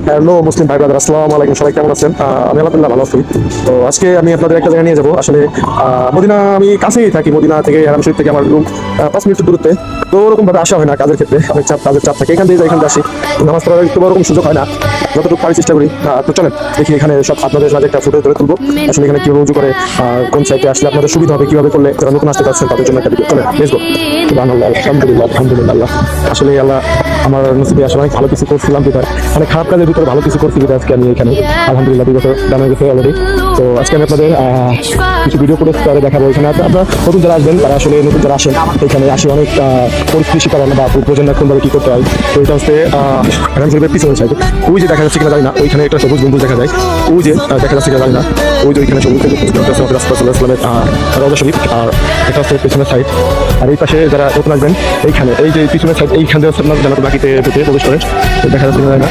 Hello মুসলিম ভাই brother, আসসালামু আলাইকুম। সবাই কেমন আছেন? আমি আলহামদুলিল্লাহ ভালো আছি। তো আজকে আমি আপনাদের একটা জায়গায় নিয়ে যাবো। আসলে মদিনা আমি কাছেই থাকি, মদিনা থেকে হারাম শরীফ থেকে আমার রুম 5 মিনিট দূরত্বে। তো ওরকম ভাবে আসা হয় না কাজের ক্ষেত্রে, অনেক কাজের চাপ থাকে, এখান থেকে এখান থেকে আসি। নামাজ পড়ার একটু ওরকম সুযোগ হয় না, যতটুকু পারি চেষ্টা করি। তো চলেন দেখি এখানে সব আপনাদের মাঝে একটা ফুটে ধরে তুলবো। আসলে এখানে কিভাবে উজু করে, কোন সাইডে আসলে আপনাদের সুবিধা হবে, কিভাবে করলে যারা নতুন আসতে পারছেন তাদের জন্য একটা ভিডিও। চলেন লেটস গো। সুবহানাল্লাহ, আলহামদুলিল্লাহ, আলহামদুলিল্লাহ আল্লাহ। আসলে আল্লাহ আমার নসিবে আসলে অনেক ভালো কিছু করছিলাম বিধায়, মানে খারাপ কাজের ভিতরে ভালো কিছু করছি বিধায় আজকে আমি এখানে আলহামদুলিল্লাহ 2 বছর জানা গেছে অলরেডি। তো আজকে আমি আপনাদের কিছু ভিডিও করে দেখাবো। এখানে আপনারা নতুন যারা আসবেন, তারা আসলে নতুন যারা আসেন এখানে আসে অনেক পরিস্থিতি শিকার হয় না, বা বোঝেন না কোনভাবে কি করতে হয়। তো এটা হচ্ছে হারাম শরীফের পিছনে সাইডে, ওই যে দেখা যাচ্ছে কিনা জানি না, ওইখানে একটা সবুজ গম্বুজ দেখা যায়, ওই যে দেখা যাচ্ছে কিনা জানি না, ওই যে ওইখানে সবুজ রাসূলুল্লাহ রওজা শরীফ, আর এটা হচ্ছে পেছনের সাইড। আর এই পাশে যারা নতুন আসবেন এইখানে, এই যে পিছনের সাইড, এইখান থেকে আপনার জানাতে বাকিতে প্রবেশ করে দেখা যাচ্ছে কিনা জানি না।